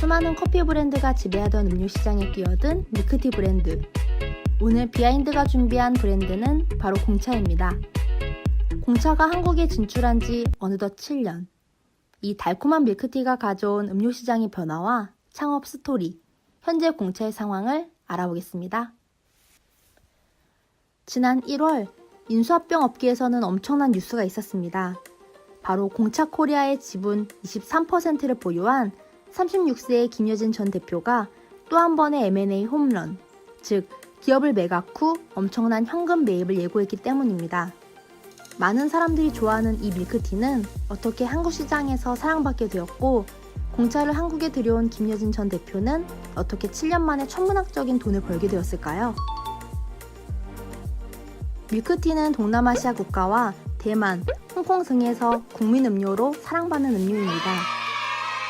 수많은 커피 브랜드가 지배하던 음료 시장에 끼어든 밀크티 브랜드. 오늘 비하인드가 준비한 브랜드는 바로 공차입니다. 공차가 한국에 진출한 지 어느덧 7년. 이 달콤한 밀크티가 가져온 음료 시장의 변화와 창업 스토리, 현재 공차의 상황을 알아보겠습니다. 지난 1월 인수합병 업계에서는 엄청난 뉴스가 있었습니다. 바로 공차코리아의 지분 23%를 보유한 36세의 김여진 전 대표가 또 한 번의 M&A 홈런, 즉 기업을 매각 후 엄청난 현금 매입을 예고했기 때문입니다. 많은 사람들이 좋아하는 이 밀크티는 어떻게 한국 시장에서 사랑받게 되었고, 공차를 한국에 들여온 김여진 전 대표는 어떻게 7년 만에 천문학적인 돈을 벌게 되었을까요? 밀크티는 동남아시아 국가와 대만, 홍콩 등에서 국민 음료로 사랑받는 음료입니다.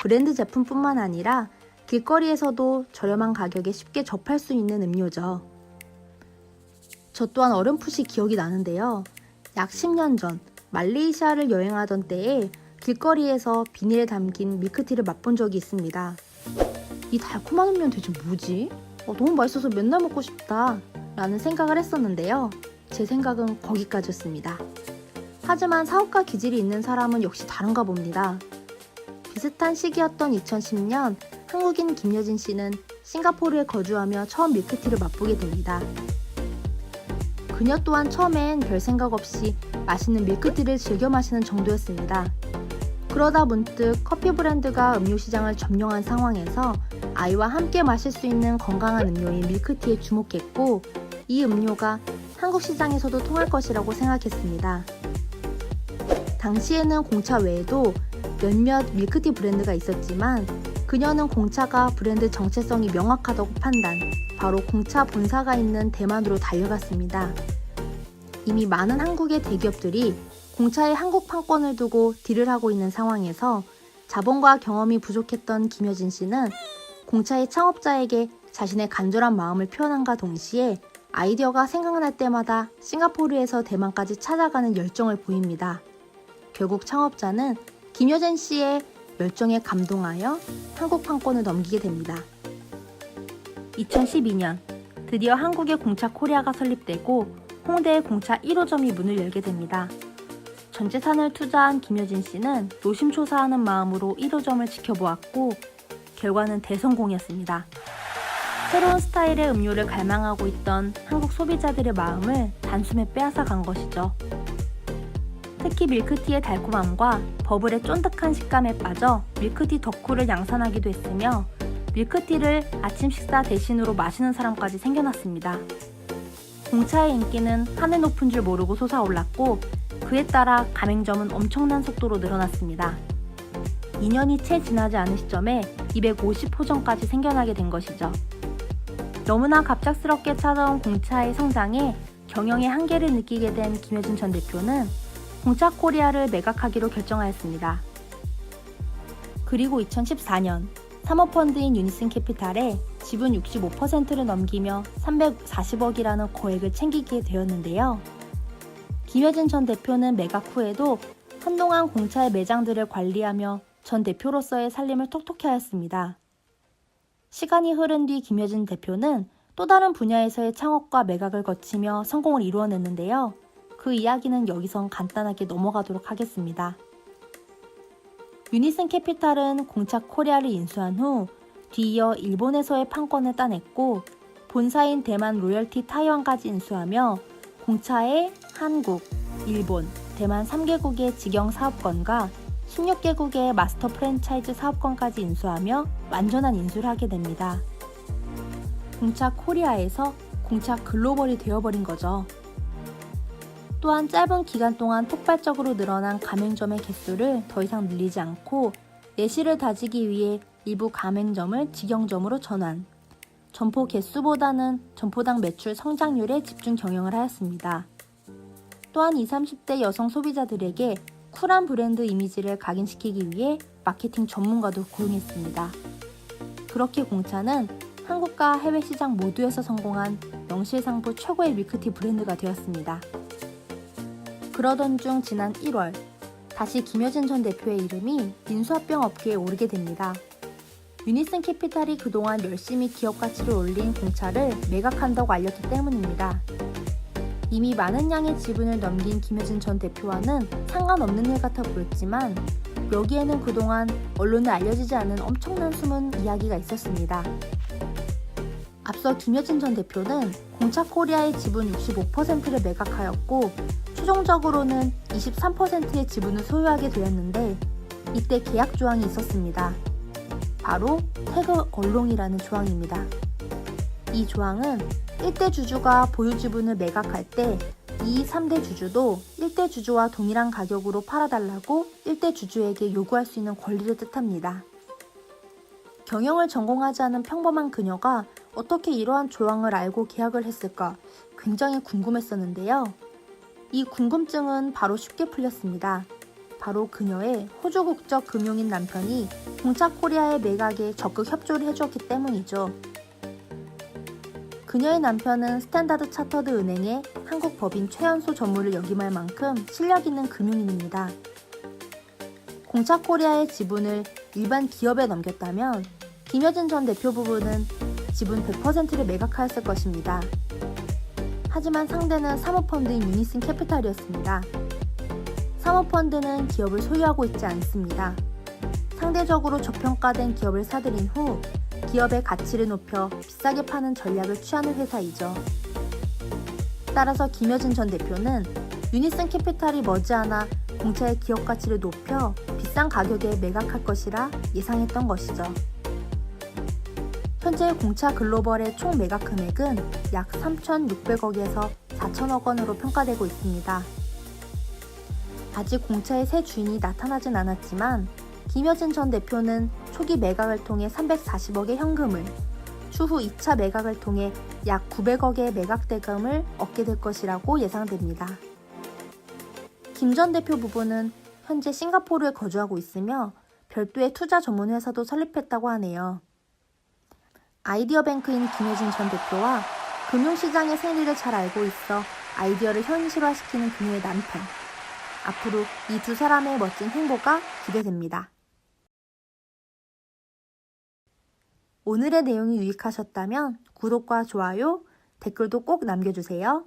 브랜드 제품뿐만 아니라 길거리에서도 저렴한 가격에 쉽게 접할 수 있는 음료죠. 저 또한 어렴풋이 기억이 나는데요. 약 10년 전 말레이시아를 여행하던 때에 길거리에서 비닐에 담긴 밀크티를 맛본 적이 있습니다. 이 달콤한 음료는 대체 뭐지? 너무 맛있어서 맨날 먹고 싶다 라는 생각을 했었는데요. 제 생각은 거기까지였습니다. 하지만 사업가 기질이 있는 사람은 역시 다른가 봅니다. 비슷한 시기였던 2010년 한국인 김여진 씨는 싱가포르에 거주하며 처음 밀크티를 맛보게 됩니다. 그녀 또한 처음엔 별 생각 없이 맛있는 밀크티를 즐겨 마시는 정도였습니다. 그러다 문득 커피 브랜드가 음료 시장을 점령한 상황에서 아이와 함께 마실 수 있는 건강한 음료인 밀크티에 주목했고, 이 음료가 한국 시장에서도 통할 것이라고 생각했습니다. 당시에는 공차 외에도 몇몇 밀크티 브랜드가 있었지만 그녀는 공차가 브랜드 정체성이 명확하다고 판단, 바로 공차 본사가 있는 대만으로 달려갔습니다. 이미 많은 한국의 대기업들이 공차의 한국 판권을 두고 딜을 하고 있는 상황에서 자본과 경험이 부족했던 김여진 씨는 공차의 창업자에게 자신의 간절한 마음을 표현함과 동시에 아이디어가 생각날 때마다 싱가포르에서 대만까지 찾아가는 열정을 보입니다. 결국 창업자는 김여진 씨의 열정에 감동하여 한국 판권을 넘기게 됩니다. 2012년 드디어 한국의 공차 코리아가 설립되고 홍대의 공차 1호점이 문을 열게 됩니다. 전 재산을 투자한 김여진 씨는 노심초사하는 마음으로 1호점을 지켜보았고 결과는 대성공이었습니다. 새로운 스타일의 음료를 갈망하고 있던 한국 소비자들의 마음을 단숨에 빼앗아 간 것이죠. 특히 밀크티의 달콤함과 버블의 쫀득한 식감에 빠져 밀크티 덕후를 양산하기도 했으며 밀크티를 아침 식사 대신으로 마시는 사람까지 생겨났습니다. 공차의 인기는 하늘 높은 줄 모르고 솟아올랐고 그에 따라 가맹점은 엄청난 속도로 늘어났습니다. 2년이 채 지나지 않은 시점에 250호점까지 생겨나게 된 것이죠. 너무나 갑작스럽게 찾아온 공차의 성장에 경영의 한계를 느끼게 된 김여진 전 대표는 공차 코리아를 매각하기로 결정하였습니다. 그리고 2014년 사모펀드인 유니슨 캐피탈에 지분 65%를 넘기며 340억이라는 거액을 챙기게 되었는데요. 김여진 전 대표는 매각 후에도 한동안 공차의 매장들을 관리하며 전 대표로서의 살림을 톡톡히 하였습니다. 시간이 흐른 뒤 김여진 대표는 또 다른 분야에서의 창업과 매각을 거치며 성공을 이루어냈는데요. 그 이야기는 여기선 간단하게 넘어가도록 하겠습니다. 유니슨 캐피탈은 공차 코리아를 인수한 후 뒤이어 일본에서의 판권을 따냈고 본사인 대만 로열티 타이완까지 인수하며 공차의 한국, 일본, 대만 3개국의 직영 사업권과 16개국의 마스터 프랜차이즈 사업권까지 인수하며 완전한 인수를 하게 됩니다. 공차 코리아에서 공차 글로벌이 되어버린 거죠. 또한 짧은 기간 동안 폭발적으로 늘어난 가맹점의 개수를 더 이상 늘리지 않고 내실을 다지기 위해 일부 가맹점을 직영점으로 전환, 점포 개수보다는 점포당 매출 성장률에 집중 경영을 하였습니다. 또한 20, 30대 여성 소비자들에게 쿨한 브랜드 이미지를 각인시키기 위해 마케팅 전문가도 고용했습니다. 그렇게 공차는 한국과 해외 시장 모두에서 성공한 명실상부 최고의 밀크티 브랜드가 되었습니다. 그러던 중 지난 1월 다시 김여진 전 대표의 이름이 인수합병 업계에 오르게 됩니다. 유니슨 캐피탈이 그동안 열심히 기업 가치를 올린 공차를 매각한다고 알렸기 때문입니다. 이미 많은 양의 지분을 넘긴 김여진 전 대표와는 상관없는 일 같아 보였지만 여기에는 그동안 언론에 알려지지 않은 엄청난 숨은 이야기가 있었습니다. 앞서 김여진 전 대표는 공차코리아의 지분 65%를 매각하였고 최종적으로는 23%의 지분을 소유하게 되었는데 이때 계약 조항이 있었습니다. 바로 태그 얼롱이라는 조항입니다. 이 조항은 1대 주주가 보유 지분을 매각할 때 2, 3대 주주도 1대 주주와 동일한 가격으로 팔아달라고 1대 주주에게 요구할 수 있는 권리를 뜻합니다. 경영을 전공하지 않은 평범한 그녀가 어떻게 이러한 조항을 알고 계약을 했을까 굉장히 궁금했었는데요. 이 궁금증은 바로 쉽게 풀렸습니다. 바로 그녀의 호주 국적 금융인 남편이 공차코리아의 매각에 적극 협조를 해주었기 때문이죠. 그녀의 남편은 스탠다드 차터드 은행의 한국 법인 최연소 전무를 역임할 만큼 실력 있는 금융인입니다. 공차코리아의 지분을 일반 기업에 넘겼다면 김여진 전 대표 부부는 지분 100%를 매각하였을 것입니다. 하지만 상대는 사모펀드인 유니슨 캐피탈이었습니다. 사모펀드는 기업을 소유하고 있지 않습니다. 상대적으로 저평가된 기업을 사들인 후 기업의 가치를 높여 비싸게 파는 전략을 취하는 회사이죠. 따라서 김여진 전 대표는 유니슨 캐피탈이 머지않아 공차의 기업 가치를 높여 비싼 가격에 매각할 것이라 예상했던 것이죠. 현재 공차 글로벌의 총 매각 금액은 약 3,600억에서 4,000억 원으로 평가되고 있습니다. 아직 공차의 새 주인이 나타나진 않았지만 김여진 전 대표는 초기 매각을 통해 340억의 현금을, 추후 2차 매각을 통해 약 900억의 매각 대금을 얻게 될 것이라고 예상됩니다. 김 전 대표 부부는 현재 싱가포르에 거주하고 있으며 별도의 투자 전문 회사도 설립했다고 하네요. 아이디어 뱅크인 김여진 전 대표와 금융시장의 생리를 잘 알고 있어 아이디어를 현실화시키는 그녀의 남편. 앞으로 이 두 사람의 멋진 행보가 기대됩니다. 오늘의 내용이 유익하셨다면 구독과 좋아요, 댓글도 꼭 남겨주세요.